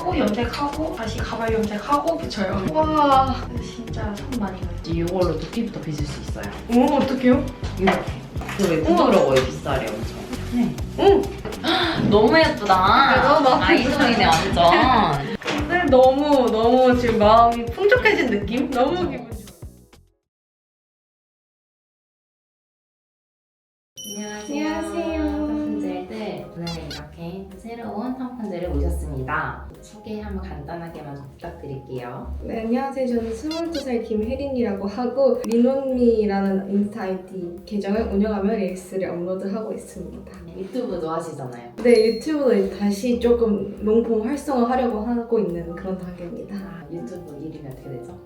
하고 염색하고 다시 가발 염색하고 붙여요. 와 진짜 손 많이 가요. 이걸로 두피부터 빗을 수 있어요. 오 어떡해요? 이렇게. 되게 부드러워요, 빗살이 엄청. 네. 오! 너무 예쁘다. 대단하다. 아이돌이네, 완전. 근데 너무 지금 마음이 풍족해진 느낌? 너무 기분 좋아. 안녕하세요. 탐펀젤들. 오늘 이렇게 새로운 탐펀젤을 모셨습니다. 소개 한번 간단하게만 좀 부탁드릴게요. 네, 안녕하세요. 저는 22살 김혜린이라고 하고 리논미라는 인스타 아이디 계정을 운영하며 릴스를 업로드하고 있습니다. 유튜브도 하시잖아요. 네, 유튜브도 다시 조금 롱폼 활성화하려고 하고 있는 그런 단계입니다. 유튜브 이름이 어떻게 되죠?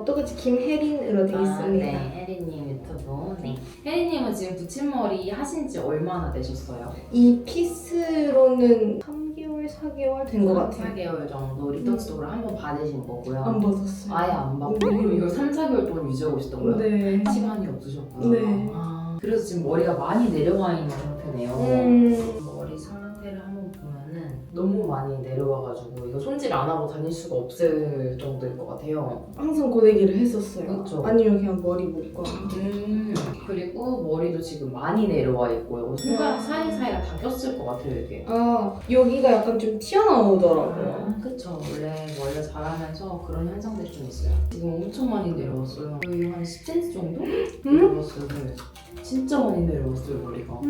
똑같이 김혜린으로 되어 있습니다. 네, 혜리님 유튜브. 네. 혜리님은 지금 붙임머리 하신 지 얼마나 되셨어요? 이 피스로는 3개월, 4개월 된 것 같아요. 4개월 정도 리터치도 그럼 한번 받으신 거고요. 안 받았어요. 아예 안 받고 네. 그럼 이걸 3, 4개월 동안 유지하고 계셨던 거예요? 네. 시간이 없으셨구나. 네. 그래서 지금 머리가 많이 내려와 있는 상태네요. 머리 상태를 한번 보면은 너무 많이 내려와가지고 이거 손질 안 하고 다닐 수가 없을 정도일 것 같아요. 항상 고데기를 했었어요. 그렇죠. 아니면 그냥 머리 묶어. 그리고 머리도 지금 많이 내려와 있고요. 손가락 사이사이가 다 꼈을 것 같아요, 이게. 여기가 약간 좀 튀어나오더라고요. 그쵸. 원래 자라면서 그런 현상들이 좀 있어요. 지금 엄청 많이 내려왔어요. 거의 한 10cm 정도? 내려왔어요. 네. 진짜 많이 내려왔어요, 머리가.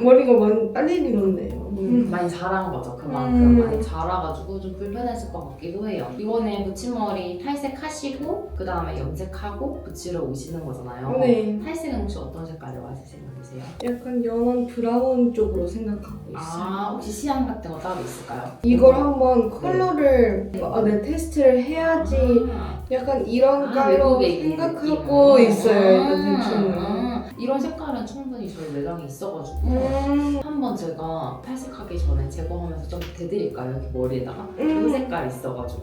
머리가 많이 빨리 밀었네요. 많이 자란 거죠. 그만큼 음. 많이 자라가지고 좀 불편했을 것 같기도 해요. 이번에 붙임머리 탈색하시고 그 다음에 염색하고 붙이러 오시는 거잖아요. 네. 탈색은 혹시 어떤 색깔로 하실 생각이세요? 약간 연한 브라운 쪽으로 생각하고 있어요. 혹시 시안 같은 거 따로 있을까요? 이걸 한번 컬러를 테스트를 해야지 약간 이런 깔로 생각하고 있어요. 일단 대충은. 이런 색깔은 충분히 저희 매장에 있어가지고 한번 제가 탈색하기 전에 제거하면서 좀 대드릴까요? 여기 머리에다가 이 색깔 있어가지고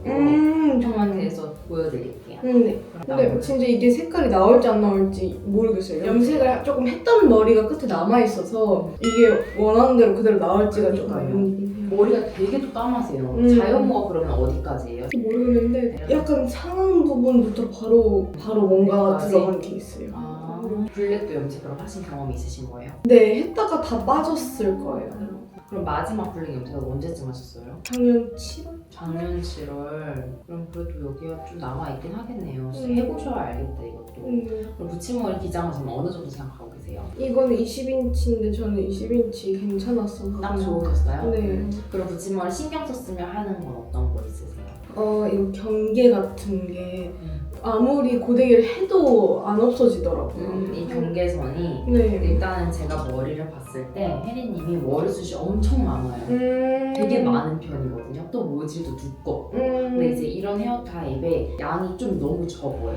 형한테 해서 보여드릴게요. 네. 근데 진짜 이게 색깔이 나올지 안 나올지 모르겠어요. 염색을 조금 했던 머리가 끝에 남아있어서 이게 원하는 대로 그대로 나올지가 조금 의문이긴 해요. 머리가 되게 또 까마세요. 자연모가 그러면 어디까지예요? 모르겠는데 약간 상한 부분부터 바로 뭔가 들어간 게 있어요. 블랙도 염색을 하신 경험이 있으신 거예요? 네, 했다가 다 빠졌을 거예요. 그럼 마지막 블랙 염색은 언제쯤 하셨어요? 작년 7월? 작년 7월. 그럼 그래도 여기가 좀 남아있긴 하겠네요. 진짜 해보셔야 알겠다 이것도. 그럼 붙임머리 기장은 어느 정도 생각하고 계세요? 이거는 20인치인데 저는 20인치 괜찮았어서 딱 좋으셨어요? 네. 그럼 붙임머리 신경 썼으면 하는 건 어떤 거 있으세요? 이거 경계 같은 게 아무리 고데기를 해도 안 없어지더라고요. 이 경계선이 네. 일단은 제가 머리를 봤을 때 혜리님이 머리숱이 엄청 많아요. 되게 많은 편이거든요. 또 모질도 두껍고. 근데 이제 이런 헤어 타입에 양이 좀 너무 적어요.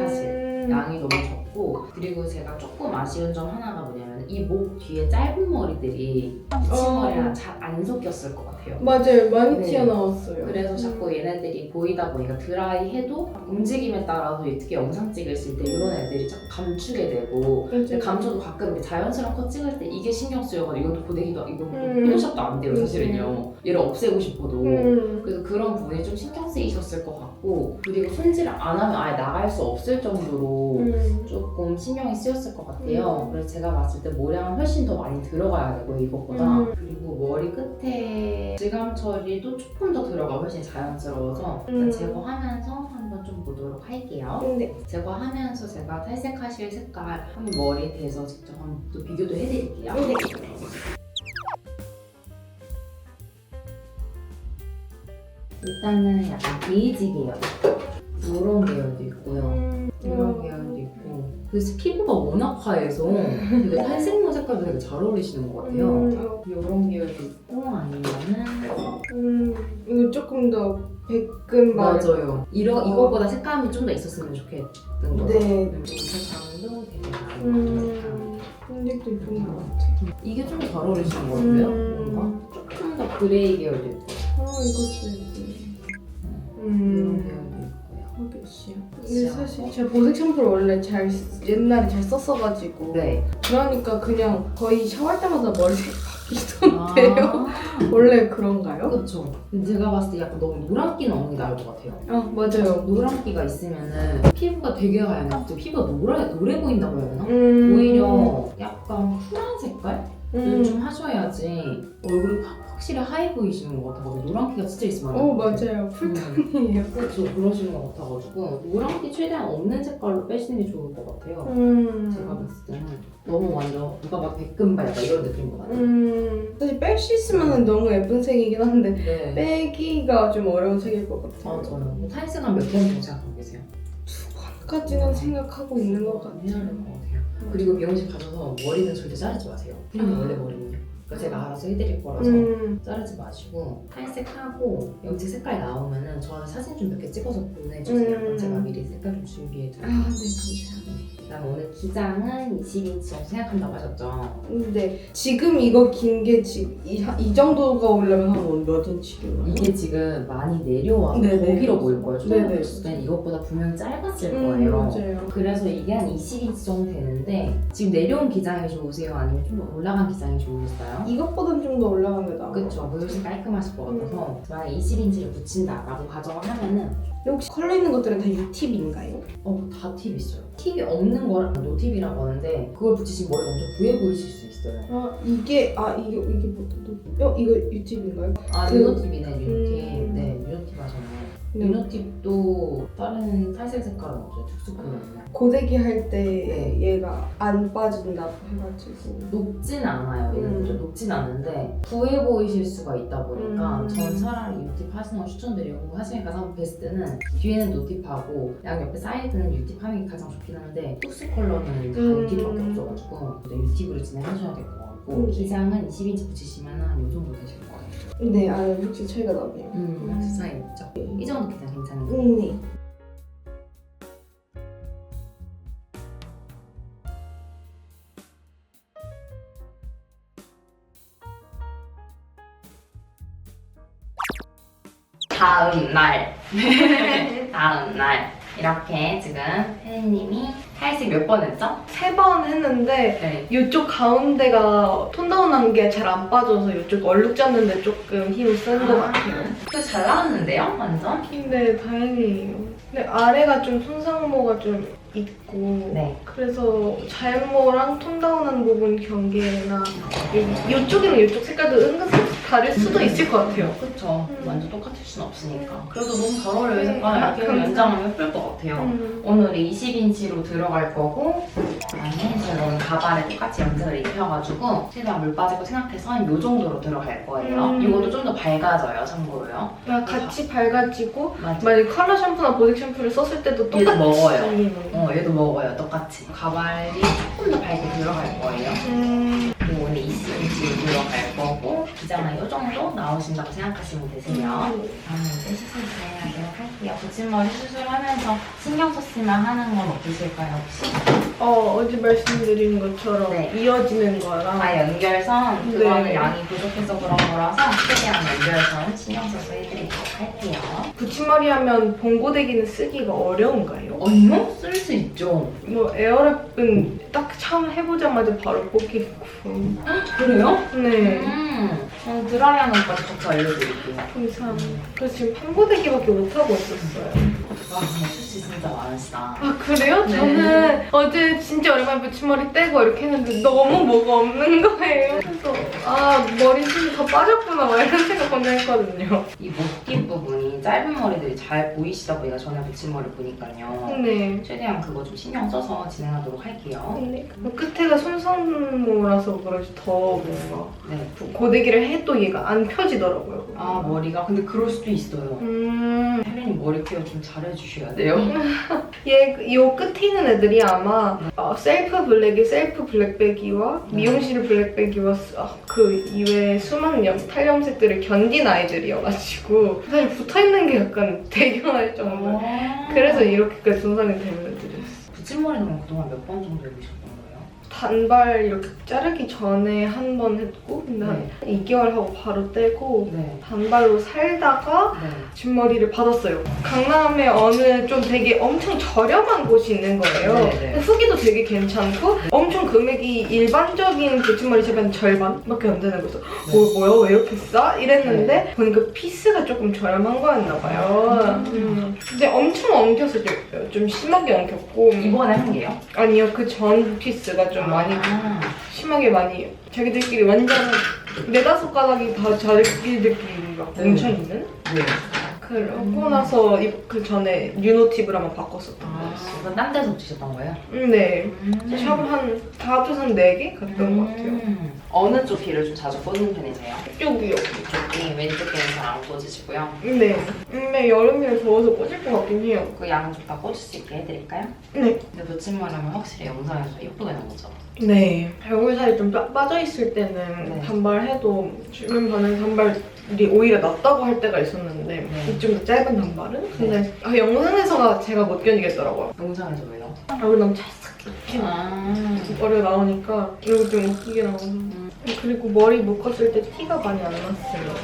사실 양이 너무 적고, 그리고 제가 조금 아쉬운 점 하나가 뭐냐면 이 목 뒤에 짧은 머리들이 붙임머리랑 잘 안 섞였을 것 같아요. 맞아요. 많이 네. 튀어나왔어요. 그래서 자꾸 얘네들이 보이다 보니까 드라이 해도 움직임에 따라서 특히 영상 찍으실 때 이런 애들이 자꾸 감추게 되고, 근데 감춰도 가끔 이렇게 자연스러운 컷 찍을 때 이게 신경 쓰여가지고 이것도 고데기도 이거 포토샵도 안 돼요 사실은요. 얘를 없애고 싶어도. 그래서 그런 부분이 좀 신경 쓰이셨을 것 같고, 그리고 손질을 안 하면 아예 나갈 수 없을 정도로 조금 신경이 쓰였을 것 같아요. 그래서 제가 봤을 때 모량은 훨씬 더 많이 들어가야 되고 이것보다. 그리고 머리 끝에 질감 처리도 조금 더 들어가 훨씬 자연스러워서 일단 제거하면서 한번 좀 보도록 할게요. 네. 제거하면서 제가 탈색하실 색깔 한번 머리에 대서 직접 한번 또 비교도 해드릴게요. 네. 일단은 약간 베이지 계열, 이런 계열도 있고요. 이런 계열도 있고. 그래서 피부가 워낙 화해서 되게 탈색모 색깔도 되게 잘 어울리시는 것 같아요. 이런 계열도 있고 아니면은 이거 조금 더 백금 맞아요. 이거보다 색감이 좀 더 있었으면 좋겠는 거죠. 네. 이 색감도 되게 잘 어울리는 색도 예쁜 것 같아요. 이게 좀 잘 어울리시는 것 같아요. 뭔가 조금 더 그레이 계열도 있고 이것도 예쁘네. 이런 계열도 있고요. 근데 사실 제가 보색 샴푸를 원래 옛날에 잘 썼어가지고 네. 그러니까 그냥 거의 샤워할 때마다 머리색 있던데요. 원래 그런가요? 그쵸. 근데 제가 봤을 때 약간 너무 노란기는 없는 게 나을 것 같아요. 맞아요. 노란기가 있으면은 피부가 되게 하얗게 갑자기 피부가 노래 보인다고 해야 되나? 오히려 약간 쿨한 색깔을 좀 하셔야지 얼굴이 확실히 하얘 보이시는 것 같아가지고 노란기가 진짜 있으면 안 돼요. 맞아요. 쿨톤이에요. 그렇죠. 그러시는 것 같아가지고 노란기 최대한 없는 색깔로 빼시는 게 좋을 것 같아요. 제가 봤을 때는 너무 완전 누가 막 백금발 약간 이런 느낌보다는 사실 뺄 수 있으면 너무 예쁜 색이긴 한데 네. 빼기가 좀 어려운 색일 것 같아요. 맞아요. 탈색한 몇 번 정도 생각하고 계세요? 까지는 생각하고 있는 것 같아요. 해야 될 것 같아요. 그리고 미용실 가셔서 머리는 절대 자르지 마세요. 프리님 원래 머리는요. 그러니까 제가 알아서 해드릴 거라서 자르지 마시고 탈색하고 염색 색깔 나오면은 저한테 사진 좀 몇 개 찍어서 보내주세요. 제가 미리 색깔 좀 준비해드릴게요. 네, 감사합니다. 그다음에 오늘 기장은 20인치 정도 생각한다고 하셨죠? 근데 지금 이거 긴 게 지금 이 정도가 오려면 한 몇 인치로? 이게 지금 많이 내려와서 네네. 더 길어 보일 거예요. 네네. 초등학교 있을 땐 이것보다 분명히 짧았을 거예요. 맞아요. 그래서 이게 한 20인치 정도 되는데 지금 내려온 기장이 좋으세요? 아니면 좀 더 올라간 기장이 좋으셨어요? 이것보단 좀 더 올라간 게 나아. 그쵸. 훨씬 깔끔하실 것 같아서 만약 20인치를 붙인다라고 가정을 하면은 혹시 컬러 있는 것들은 다 U팁인가요? 다 팁 있어요. 팁이 없는 거랑 노팁이라고 하는데 그걸 붙이시면 머리가 엄청 부해 보이실 수 있어요. 이게 뭐다? 이거 U팁인가요? 유노팁이네, 유노팁. 네, 유노팁 하셨네. 네. 유노팁도 다른 탈색 색깔은 없어요. 특수 컬러는. 고데기 할 때 얘가 안 빠진다고 해가지고 녹진 않아요. 얘는 녹진 않은데 부해 보이실 수가 있다 보니까 전 차라리 유팁 하시는 걸 추천드리고 하시니까 한번 뵀을 때는 뒤에는 노팁하고 양 옆에 사이드는 유팁 하는 게 가장 좋긴 한데 톡스 컬러는 다 노팁밖에 없어가지고 유팁으로 진행하셔야 될 것 같고 기장은 20인치 붙이시면 한 이 정도 되실 거예요. 네, 확실히 차이가 나네요. 사이 있죠? 이 정도 기장 괜찮은데 네. 다음 날 이렇게 지금 혜리님이 탈색 몇 번 했죠? 3번 했는데 네. 이쪽 가운데가 톤다운한 게 잘 안 빠져서 이쪽 얼룩 잡는데 조금 힘을 쓴 것 같아요. 잘 나왔는데요? 완전? 근데 다행이에요. 근데 아래가 좀 손상모가 좀 있고 네. 그래서 자연모랑 톤다운한 부분 경계나 이쪽이랑 이쪽 색깔도 은근 다를 수도 있을 것 같아요. 그쵸. 완전 똑같을 순 없으니까. 그래도 너무 잘 어울려요. 이 네. 색깔. 이렇게 감사합니다. 연장하면 예쁠 것 같아요. 오늘이 20인치로 들어갈 거고 그다음에 제가 오늘 가발에 똑같이 염색을 입혀가지고 최대한 물 빠질 거 생각해서 한 이 정도로 들어갈 거예요. 이것도 좀 더 밝아져요. 참고로요. 같이 밝아지고 맞아. 만약에 컬러 샴푸나 보디 샴푸를 썼을 때도 얘도 똑같이 먹어요. 얘도 먹어요. 똑같이. 가발이 조금 더 밝게 들어갈 거예요. 그리고 오늘 20인치로 들어갈 거고 기장은 이 정도 나오신다고 생각하시면 되세요. 다음은 이제 시술 진행하도록 할게요. 붙임머리 수술하면서 신경 썼으면 하는 건 없으실까요 혹시? 어제 말씀드린 것처럼 네. 이어지는 거랑 연결선 그거는 네. 양이 부족해서 그런 거라서 최대한 연결선 신경 써서 해드리도록 할게요. 붙임머리 하면 봉고데기는 쓰기가 어려운가요? 아니요? 쓸 수 있죠. 뭐 에어랩은 딱 처음 해보자마자 바로 뽑히고 그래요? 네. 저는 드라이하는 것까지 같이 알려드릴게요. 감사합니다. 그래서 지금 판고데기밖에 못하고 있었어요. 와, 수치 진짜 많으시다. 아 그래요? 네. 저는 어제 진짜 오랜만에 붙임머리 떼고 이렇게 했는데 너무 뭐가 없는 거예요. 그래서 머리 좀 더 빠졌구나 막 이런 생각 먼저 했거든요. 이 목뒷 부분이 짧은 머리들이 잘 보이시다 보니까 전에 붙임머리 보니까요. 네. 최대한 그거 좀 신경 써서 진행하도록 할게요. 네. 끝에가 손상모라서 그런지 더 뭔가 네. 고데기를 해도 얘가 안 펴지더라고요. 머리가 근데 그럴 수도 있어요. 혜린이 머리 케어 좀 잘해주셔야 돼요. 요 끝에 있는 애들이 아마 셀프 블랙이 셀프 블랙배기와 미용실 블랙배기와 그 이외에 수많은 탈염색들을 견딘 아이들이어가지고 사실 붙어있는 게 약간 대견할 정도. 그래서 이렇게까지 손상이 되는 애들이었어요. 붙임머리는 그동안 몇 번 정도 해보셨던 거예요? 단발 이렇게 자르기 전에 한 번 했고 근데 한 2개월 하고 바로 떼고 네. 단발로 살다가 네. 뒷머리를 받았어요. 강남에 어느 좀 되게 엄청 저렴한 곳이 있는 거예요. 네, 네. 근데 후기도 되게 괜찮고 엄청 금액이 일반적인 붙임머리 샵은 절반밖에 안 되는 거죠. 뭐야 왜 이렇게 싸? 이랬는데 보니까 피스가 조금 저렴한 거였나 봐요. 근데 엄청 엉켰을 때 좀 심하게 엉켰고 이번에 한 게요? 아니요 그 전 피스가 좀 많이 심하게 많이 자기들끼리 완전 4-5 가닥이 다 자기들끼리 막 뭉쳐있는? 네. 그러고 나서 그 전에 뉴노팁을 한번 바꿨었던 거였어요. 그건 딴 데서 붙이셨던 거예요? 네. 샵 다 합쳐서 한 4개 갔던 것 같아요. 어느 쪽 귀를 좀 자주 꽂는 편이세요? 이쪽이요. 이쪽 귀, 왼쪽 귀는 잘 안 꽂으시고요. 네. 근데 여름이라 더워서 꽂을 것 같긴 해요. 그 양쪽 다 꽂을 수 있게 해드릴까요? 네. 근데 붙임머리 하면 확실히 영상에서 예쁘게 나오죠? 네. 얼굴살이 좀 빠져있을 때는 네. 단발해도 주변 반응 단발이 오히려 낫다고 할 때가 있었는데 네. 좀 짧은 단발은? 근데 영상에서가 제가 못 견디겠더라고요. 영상에서 왜요? 얼굴 너무 찰싹 이렇게 머리가 나오니까 얼굴 좀 웃기게 나오고 그리고 머리 묶었을 때 티가 많이 안 났어요.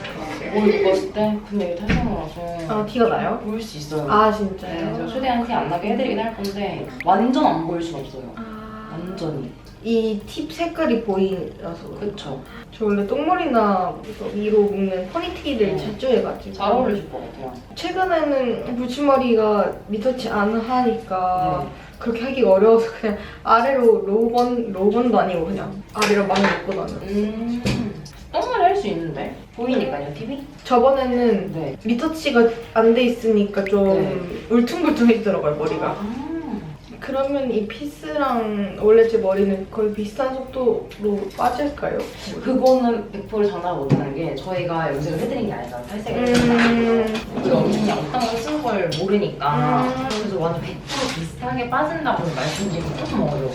머리 묶었을 때? 근데 이게 탈색이라서 아 티가 나요? 보일 수 있어요. 아 네, 진짜요? 저 최대한 티 안 나게 해드리긴 할 건데 완전 안 보일 순 없어요. 완전히. 이 팁 색깔이 보이라서 그쵸. 저 원래 똥머리나 위로 묶는 포니테일을 자주 해가지고 잘 어울리실 것 같아요. 최근에는 붙임머리가 미터치 안 하니까 네. 그렇게 하기가 어려워서 그냥 아래로 로번도 아니고 그냥 아래로 많이 묶고 다녀요. 똥머리 할 수 있는데? 보이니까요, TV? 저번에는 네. 리터치가 안 돼 있으니까 좀 네. 울퉁불퉁해지더라고요 머리가. 아. 그러면 이 피스랑 원래 제 머리는 거의 비슷한 속도로 빠질까요? 그거는 100% 장담 못하는 게 저희가 염색을 해드린 게 아니잖아요. 탈색을 해드린 우리가 엄청 양땅을 쓴 걸 모르니까 그래서 완전 100% 비슷하게 빠진다고 말씀드리기 조금 어려워요.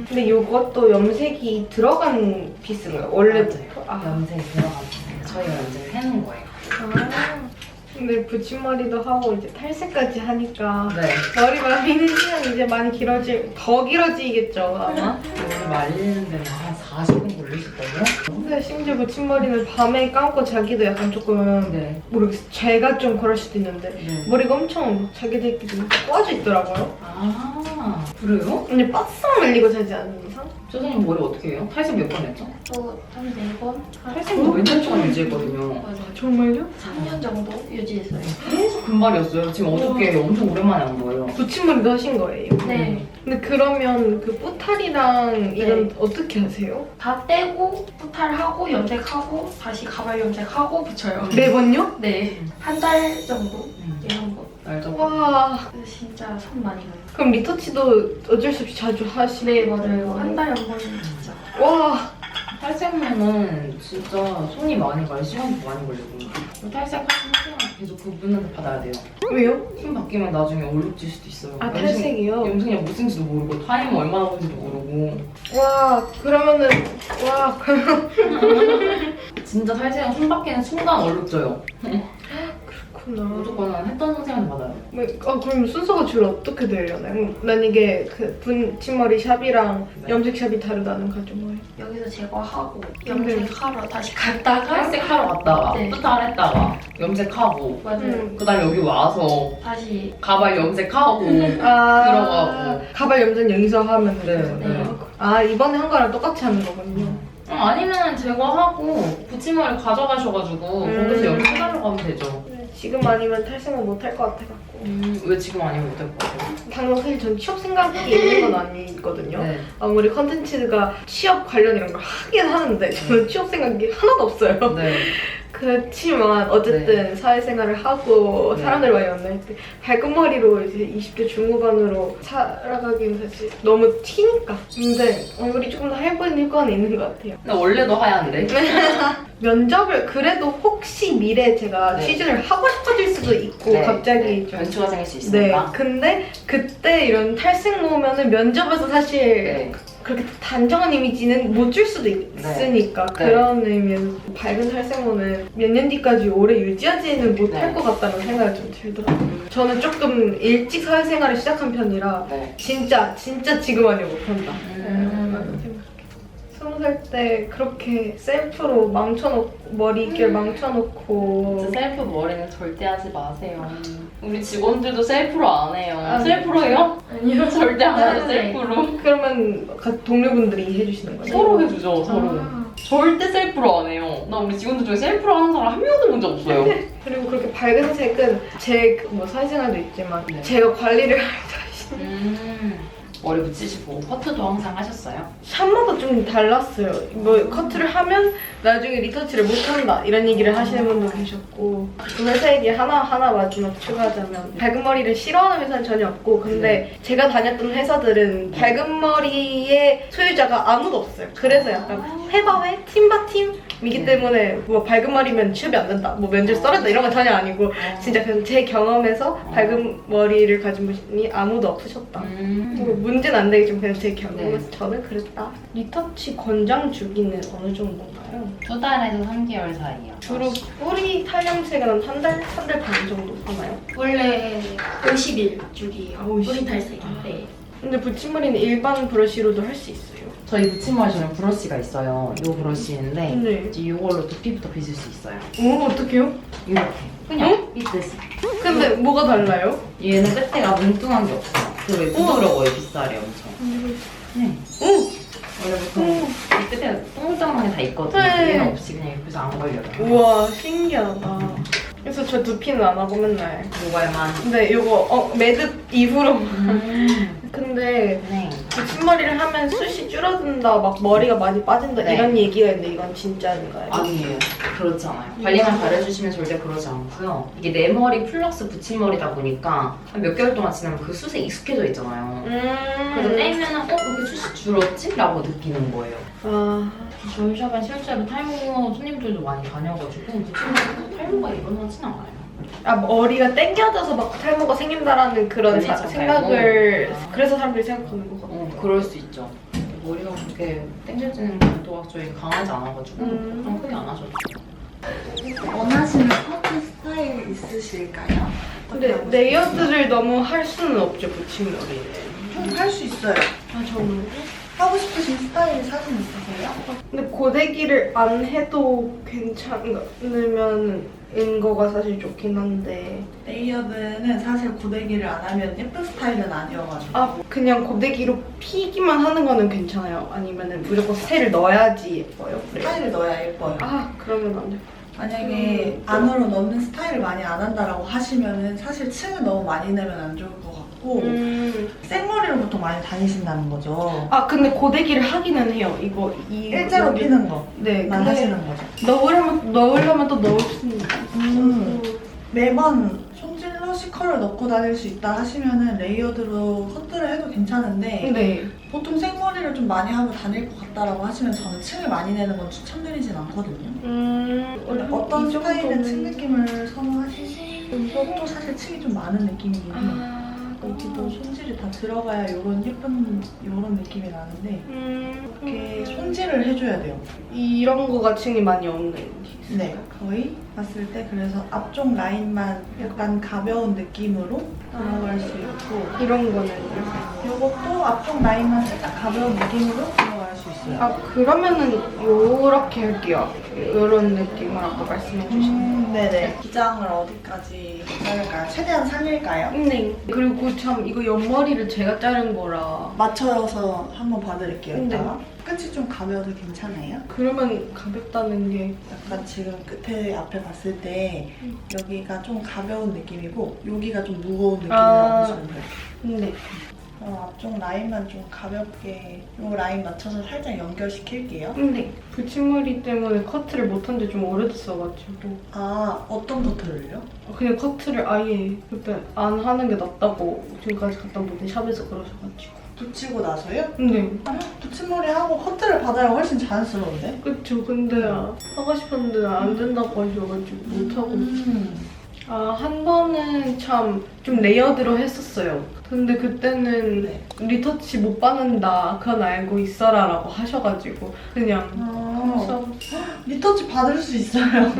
근데 이것도 염색이 들어간 피스인가요? 원래 염색이 들어간 피스예요. 저희가 염색을 해놓은 거예요. 근데 붙임머리도 하고 이제 탈색까지 하니까 네. 머리 말리는 시간이 이제 많이 더 길어지겠죠 아마. 오늘 말리는 데는 한 40분 걸리실걸요? 근데 심지어 붙임머리는 밤에 감고 자기도 약간 조금 네. 모르겠어요. 제가 좀 그럴 수도 있는데 네. 머리가 엄청 자기들끼리 꼬아져 있더라고요. 아, 그래요? 근데 바싹 말리고 자지 않는 이상? 선생님 머리 어떻게 해요? 탈색 몇 번 했죠? 저한 4번? 탈색도 몇년 동안 유지했거든요. 맞아요. 정말요? 3년 정도 유지했어요. 계속 금발이었어요. 지금 어저께 엄청 오랜만에 한 거예요. 붙임머리도 하신 거예요? 네. 근데 그러면 그 뿌탈이랑 이건 어떻게 하세요? 다 떼고 뿌탈하고 염색하고 다시 가발 염색하고 붙여요. 매번요? 네. 한 달 정도? 네, 한 번. 알죠? 와. 진짜 손 많이 가요. 그럼 리터치도 어쩔 수 없이 자주 하시네. 네, 맞아요. 한 달에 한 번은 진짜. 와. 탈색면은 진짜 손이 많이 가요. 시간도 많이 걸리고. 탈색하시면 계속 그분한테 받아야 돼요. 왜요? 힘 바뀌면 나중에 얼룩질 수도 있어요. 아, 탈색이요? 염색약 못 쓴지도 모르고 타임 얼마나 걸린지도 모르고. 와, 그러면은 와. 진짜 탈색은 손 바뀌는 순간 얼룩져요. 그렇구나. 무조건 했던 선생님한테 받아요. 그럼 순서가 주로 어떻게 되려나요? 난 이게 그 붙임머리 샵이랑 네. 염색 샵이 다르다는 가정 거예요. 여기서 제거하고 염색하러 다시 갔다가 탈색하러 갔다가 네. 뿌탈했다가 염색하고 맞아요. 그다음 여기 와서 다시 가발 염색하고 들어가고. 가발 염색 여기서 하면 네, 되죠. 네. 아, 이번에 한 거랑 똑같이 하는 거군요. 아니면 제거하고 붙임머리 가져가셔가지고 거기서 염색하러 가면 되죠. 지금 아니면 탈색은 못 할 것 같아갖고. 왜 지금 아니면 못할 것 같아요? 당장 사실 전 취업 생각이 있는 건 아니거든요. 네. 아무리 컨텐츠가 취업 관련 이런 걸 하긴 하는데 저는 취업 생각이 하나도 없어요. 네. 그렇지만 어쨌든 사회생활을 하고 네. 사람들 많이 만날 때 밝은 머리로 이제 20대 중후반으로 살아가기는 사실 너무 튀니까. 근데 얼굴이 조금 더 해보이는 효과는 있는 것 같아요. 근데 원래도 하얀데. 면접을 그래도 혹시 미래에 제가 네. 취준을 하고 싶어질 수도 있고 네. 갑자기 네. 좀 변수가 생길 수 네, 있으니까. 근데 그때 이런 탈색 놓으면은 면접에서 사실 네. 그렇게 단정한 이미지는 못 줄 수도 있으니까 네. 그런 의미에서 밝은 탈색모는 몇 년 뒤까지 오래 유지하지는 못할 네. 것 같다는 생각이 좀 들더라고요. 저는 조금 일찍 사회생활을 시작한 편이라 네. 진짜 지금 아니면 못한다. 20살 때 그렇게 셀프로 머리길 망쳐놓고 진짜 셀프 머리는 절대 하지 마세요. 우리 직원들도 셀프로 안 해요. 아, 셀프로 해요? 아니요. 절대 안 해요, 네. 셀프로. 그러면 동료분들이 해주시는 거예요? 서로 해주죠, 서로. 아. 절대 셀프로 안 해요. 나 우리 직원들 중에 셀프로 하는 사람 한 명도 본 적 없어요. 그리고 그렇게 밝은 색은 제 뭐 사회생활도 있지만 네. 제가 관리를 할 자신 머리 붙이시고 커트도 항상 하셨어요? 샵마다 좀 달랐어요. 뭐 커트를 하면 나중에 리터치를 못한다 이런 얘기를 하시는 분도 계셨고 그 회사 얘기 하나하나 마지막 추가하자면 밝은 머리를 싫어하는 회사는 전혀 없고 근데 제가 다녔던 회사들은 밝은 머리의 소유자가 아무도 없어요. 그래서 약간 회바회 팀바팀이기 때문에 뭐 밝은 머리면 취업이 안 된다 뭐 면접 썰었다 이런 건 전혀 아니고 진짜 그냥 제 경험에서 밝은 머리를 가진 분이 아무도 없으셨다. 뭐 문제는 안 되겠지만 그냥 제 경험에서 저는 그랬다. 리터치 권장 주기는 어느 정도인가요? 2달에서 3개월 사이요. 주로 뿌리 탄력색은 한 달 반 정도 하나요? 원래 50일 주기예요. 50일. 뿌리 탈색인데. 근데 붙임머리는 일반 브러쉬로도 할 수 있어요. 저희 붙임머리 저는 브러쉬가 있어요. 이 브러쉬인데 네. 이제 이걸로 두피부터 빗을 수 있어요. 오 어떡해요? 이렇게. 그냥 빗듯이. 근데 뭐가 달라요? 얘는 끝에가 뭉뚱한 게 없어요. 그리고 부드러워요, 빗살이 엄청. 네. 오! 원래 보통 이 끝에 동글동글한 게 다 있거든요. 네. 얘는 없이 그냥 이렇게 해서 안 걸려요. 우와 신기하다. 그래서 저 두피는 안 하고 맨날. 모발만. 근데 이거 매듭 이후로 근데 네. 붙임머리를 하면 숱이 줄어든다 막 머리가 많이 빠진다 네. 이런 얘기가 있는데 이건 진짜인가요? 아니에요. 그렇지 않아요. 관리만 잘해주시면 절대 그러지 않고요. 이게 내 머리 플러스 붙임머리다 보니까 한 몇 개월 동안 지나면 그 숱에 익숙해져 있잖아요. 그래서 떼면은 이렇게 숱이 줄었지? 라고 느끼는 거예요. 아 저희 샵엔 실제로 탈모 손님들도 많이 다녀가지고 붙임머리도 탈모가 일어나진 않아요. 머리가 땡겨져서 막 탈모가 생긴다라는 그런 그렇죠, 생각을 탈모. 그래서 사람들이 생각하는 것 같아요. 그럴 수 있죠. 머리가 그렇게 땡겨지는 정도가 저희 강하지 않아가지고 그럼 크게 안 하셔도 돼요. 원하시는 커트 스타일 있으실까요? 근데 레이어드를 너무 할 수는 없죠 붙임머리는. 좀 할 수 있어요. 아 저는 하고 싶으신 스타일 사진 있으세요? 근데 고데기를 안 해도 괜찮으면 인 거가 사실 좋긴 한데 레이어드는 사실 고데기를 안 하면 예쁜 스타일은 아니어가지고 그냥 고데기로 피기만 하는 거는 괜찮아요? 아니면은 무조건 스테이를 넣어야지 예뻐요? 그래요? 스타일을 넣어야 예뻐요. 그러면 안 돼. 만약에 안으로 넣는 스타일을 많이 안 한다라고 하시면은 사실 층을 너무 많이 내면 안 좋을 것 같고 생머리로 보통 많이 다니신다는 거죠. 근데 고데기를 하기는 해요. 이거 일자로 피는 거. 네. 만 근데 하시는 거죠. 넣으려면 또 넣을 수 있는. 매번 손질러 시컬을 넣고 다닐 수 있다 하시면은 레이어드로 커트를 해도 괜찮은데 네. 보통 생머리를 좀 많이 하고 다닐 것 같다라고 하시면 저는 층을 많이 내는 건 추천드리진 않거든요. 원래 어떤 이 스타일은 정도는- 층 느낌을 선호하시지? 이것도 사실 층이 좀 많은 느낌이긴 해요. 여기도 손질이 다 들어가야 이런 예쁜 이런 느낌이 나는데 이렇게 손질을 해줘야 돼요. 이런 거가 층이 많이 없는. 네, 거의 봤을 때 그래서 앞쪽 라인만 약간 가벼운 느낌으로 들어갈 수 있고 이런 거는. 이것도 앞쪽 라인만 살짝 가벼운 느낌으로 들어갈 수 있어요. 그러면은 요렇게 할게요. 요런 느낌을 아까 말씀해 주신. 네네. 기장을 어디까지 자를까요? 최대한 살릴까요? 네. 그리고 참 이거 옆머리를 제가 자른 거라. 맞춰서 한번 봐드릴게요. 네. 이따가. 끝이 좀 가벼워도 괜찮아요? 그러면 가볍다는 게. 약간 지금 끝에 앞에 봤을 때 여기가 좀 가벼운 느낌이고 여기가 좀 무거운 느낌이라고 보시면 돼요. 네. 앞쪽 라인만 좀 가볍게 이 라인 맞춰서 살짝 연결시킬게요. 근데 붙임머리 때문에 커트를 못한 지 좀 오래됐어가지고 어떤 커트를요? 그냥 커트를 아예 일단 안 하는 게 낫다고 지금까지 갔던 분들 샵에서 그러셔가지고. 붙이고 나서요? 네. 붙임머리 하고 커트를 받아야 훨씬 자연스러운데? 그쵸. 근데 하고 싶었는데 안 된다고 하셔가지고 못하고. 한 번은 참 좀 레이어드로 했었어요. 근데 그때는 네. 리터치 못 받는다 그건 알고 있어라 라고 하셔가지고 그냥 해서. 리터치 받을 수 있어요.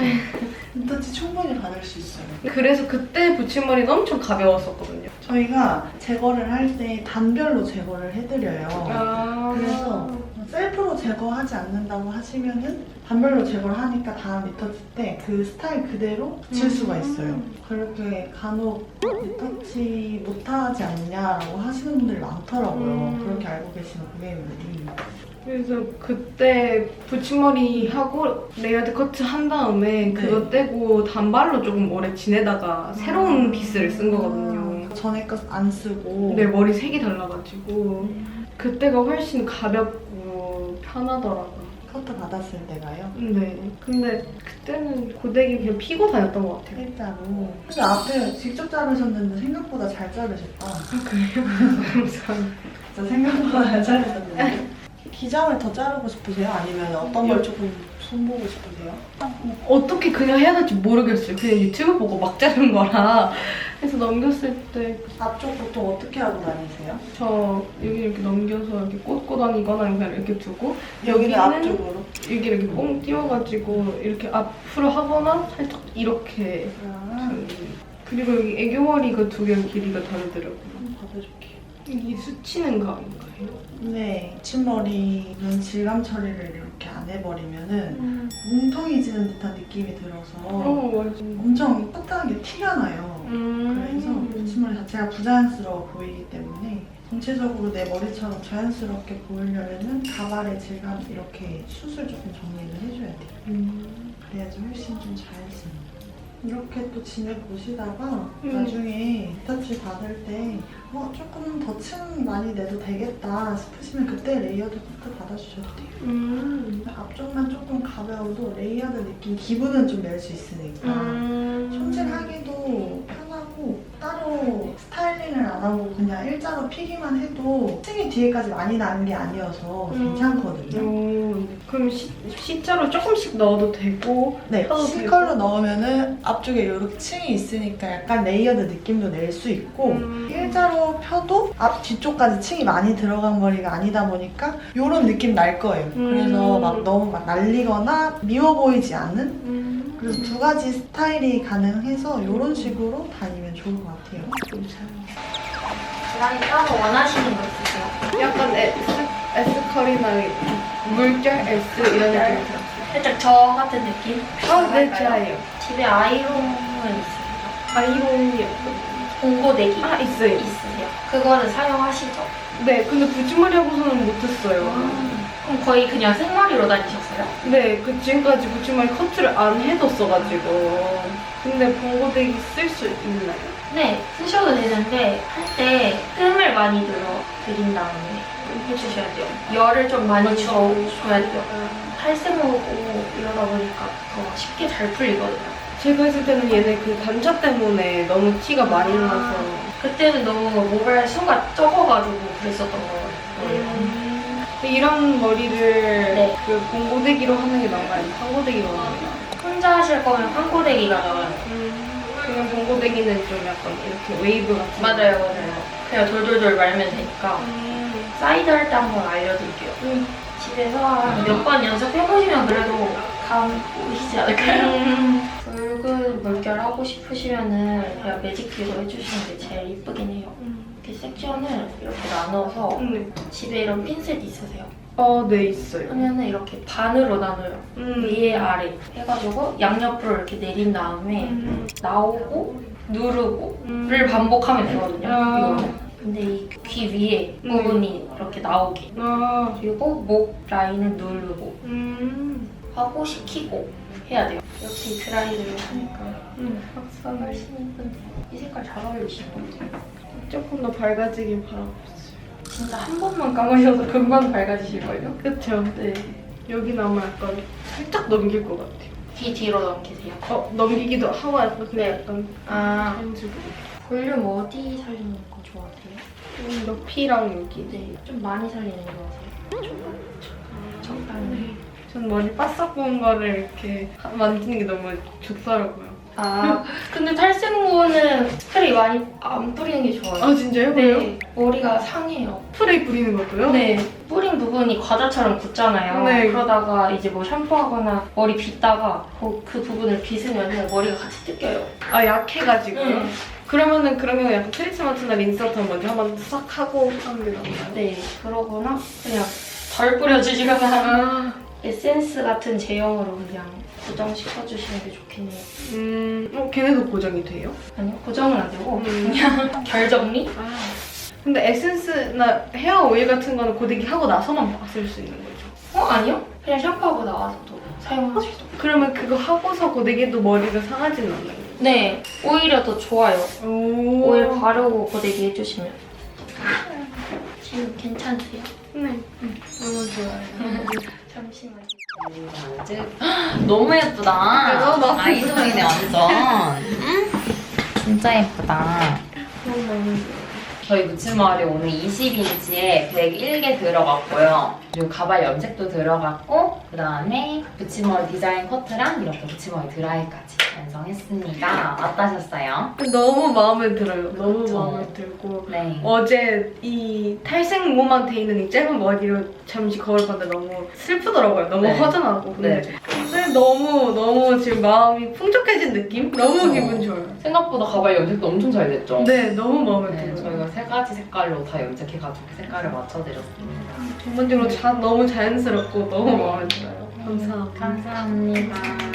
리터치 충분히 받을 수 있어요. 그래서 그때 붙임머리는 엄청 가벼웠었거든요. 저희가 제거를 할 때 단별로 제거를 해드려요. 그래서 셀프로 제거하지 않는다고 하시면은 단별로 제거를 하니까 다음 리터치 때 그 스타일 그대로 붙일 수가 있어요. 그렇게 간혹 리터치 못하지 않냐라고 하시는 분들이 많더라고요. 그렇게 알고 계시는 고객님들이. 그래서 그때 붙임머리 하고 레이어드 커트 한 다음에 그거 떼고 단발로 조금 오래 지내다가 새로운 빗을 쓴 거거든요. 전에 거 안 쓰고. 내 머리 색이 달라가지고 그때가 훨씬 가볍고 편하더라고요. 커트 받았을 때가요. 네. 근데 그때는 고데기 그냥 피고 다녔던 것 같아요. 일자로. 근데 앞에 직접 자르셨는데 생각보다 잘 자르셨다. 그래요? 감사합니다. 진짜 생각보다 잘 자르셨는데. 기장을 더 자르고 싶으세요? 아니면 어떤 걸 조금 손보고 싶으세요? 어떻게 그냥 해야 될지 모르겠어요. 그냥 유튜브 보고 막 자른 거라. 그래서 넘겼을 때 앞쪽 보통 어떻게 하고 다니세요? 저 여기 이렇게 넘겨서 이렇게 꽂고 다니거나 그냥 이렇게 두고 여기는 여기는 앞쪽으로. 여기 이렇게 뽕 띄워가지고 이렇게 앞으로 하거나 살짝 이렇게 그리고 여기 애교머리가 두 개 길이가 다르더라고요. 한번 받아줄게요. 이게 수치는 가인가요? 네, 붙임머리는 질감 처리를 이렇게 안 해버리면은 뭉텅이지는 듯한 느낌이 들어서 맞아. 엄청 따뜻하게 티가 나요. 그래서 붙임머리 자체가 부자연스러워 보이기 때문에 전체적으로 내 머리처럼 자연스럽게 보이려면은 가발의 질감 이렇게 숱을 조금 정리를 해줘야 돼요. 그래야지 훨씬 좀 자연스러워요. 이렇게 또 지내보시다가 나중에 리터치 받을 때 조금 더 층 많이 내도 되겠다 싶으시면 그때 레이어드 커트 받아주셔도 돼요. 앞쪽만 조금 가벼워도 레이어드 느낌 기분은 좀 낼 수 있으니까 손질하기도 편하고 따로 스타일링을 안 하고 그냥 일자로 피기만 해도 층이 뒤에까지 많이 나는 게 아니어서 괜찮거든요. 그럼 C자로 조금씩 넣어도 되고 네, 펴도 C컬러 넣으면은 앞쪽에 이렇게 층이 있으니까 약간 레이어드 느낌도 낼 수 있고 일자로 펴도 앞 뒤쪽까지 층이 많이 들어간 머리가 아니다 보니까 이런 느낌 날 거예요. 그래서 막 너무 막 날리거나 미워 보이지 않은 그래서 두 가지 스타일이 가능해서 이런 식으로 다니면 좋을 것 같아요. 드라이 따로 원하시는 거 있으세요? 약간 S컬이나 물결 S 이런 느낌이 들었어요. 살짝 저 같은 느낌? 네, 좋아요. 집에 아이롱은 있으세요? 아이롱이 없거든요. 봉고데기 있어요. 있으세요? 그거는 사용하시죠? 네, 근데 붙임머리 하고서는 못했어요. 그럼 거의 그냥 생머리로 다니셨어요? 네, 지금까지 붙임머리 커트를 안 해뒀어가지고. 근데 봉고데기 쓸 수 있나요? 네, 쓰셔도 되는데 할 때 뜸을 많이 들인 다음에 해주셔야 돼요. 열을 좀 많이 줘야 돼요. 탈색 오고 이러다 보니까 더 쉽게 잘 풀리거든요. 제가 했을 때는 얘네 그 단차 때문에 너무 티가 많이 나서. 그때는 너무 모발 수가 적어가지고 그랬었던 거예요. 근데 이런 머리를 네. 그 봉고데기로 하는 게 나은가요? 아니면 판고데기로 하는 게 나은가요? 혼자 하실 거면 판고데기가 나와요. 그냥 봉고데기는 좀 약간 이렇게 웨이브 같은. 맞아요. 그냥 돌돌돌 말면 되니까. 사이드 할 때 한번 알려드릴게요. 집에서 몇 번 연습해보시면 그래도 감 오시지 않을까요? 붉은 물결 하고 싶으시면은 그냥 매직기로 해주시는 게 제일 이쁘긴 해요. 이렇게 섹션을 이렇게 나눠서 집에 이런 핀셋 있으세요? 네, 있어요. 하면은 이렇게 반으로 나눠요. 위에 아래 해가지고 양옆으로 이렇게 내린 다음에 나오고 누르고를 반복하면 되거든요. 이거는. 근데 이 귀 위에 부분이 이렇게 나오게. 그리고 목 라인을 누르고 하고 식히고 해야 돼요. 역시 드라이를 하니까 박수가 훨씬 이쁜데 이 색깔 잘 어울리시는 것 같아요. 조금 더 밝아지길 바라고 있어요. 진짜 한 번만 감으셔도 금방 밝아지실걸요? 그쵸? 네. 여기는 아마 약간 살짝 넘길 것 같아요. 귀 뒤로 넘기세요. 넘기기도 하고 약간 그냥 약간 이런 식으로. 볼륨 어디 살리는 거 좋아하세요? 옆이랑 여기. 네, 좀 많이 살리는 거 좋아하세요? 적당히. 전 머리 바싹 부은 거를 이렇게 만지는 게 너무 좋더라고요. 근데 탈색무는 스프레이 많이 안 뿌리는 게 좋아요. 진짜요? 네, 머리가 상해요. 스프레이 뿌리는 것도요? 네, 뿌린 부분이 과자처럼 굳잖아요. 네. 그러다가 이제 뭐 샴푸하거나 머리 빗다가 그 부분을 빗으면 머리가 같이 뜯겨요. 약해가지고요? 그러면은 그런 경우 약간 트리트먼트나 린스부터 먼저 한번 싹 하고 하는 게 나은가요? 네, 그러거나 그냥 덜 뿌려주시거나 에센스 같은 제형으로 그냥 고정시켜주시는 게 좋겠네요. 걔네도 고정이 돼요? 아니요, 고정은 안 되고 그냥 결 정리? 근데 에센스나 헤어 오일 같은 거는 고데기 하고 나서만 쓸 수 있는 거죠? 아니요. 그냥 샴푸하고 나와서도 사용하실 수 있어요. 그러면 그거 하고서 고데기도 머리가 상하지는 않나요? 네, 오히려 더 좋아요. 오일 오. 바르고 고데기 해주시면. 지금 괜찮으세요? 네. 너무 좋아요. 잠시만요. 너무 예쁘다. 너무 마음에 아이돌이네 완전. 응? 진짜 예쁘다. 너무 마음에 들어요. 저희 붙임머리 오늘 20인치에 101개 들어갔고요. 그리고 가발 염색도 들어갔고 그 다음에 붙임머리 디자인 커트랑 이렇게 붙임머리 드라이까지 완성했습니다. 어떠셨어요? 너무 마음에 들어요. 너무 그쵸. 마음에 들고 네. 어제 이 탈색모만 돼 있는 이 짧은 머리로 잠시 거울 봤는데 너무 슬프더라고요. 너무 네. 허전하고. 근데 네. 너무 지금 마음이 풍족해진 느낌? 너무 기분 좋아요. 생각보다 가발 염색도 엄청 잘 됐죠? 네, 너무 마음에 네, 들어요. 저희가 세 가지 색깔로 다 염색해가지고 색깔을 맞춰드렸습니다. 전반적으로 너무 자연스럽고 너무 마음에 들어요. 감사합니다. 감사합니다.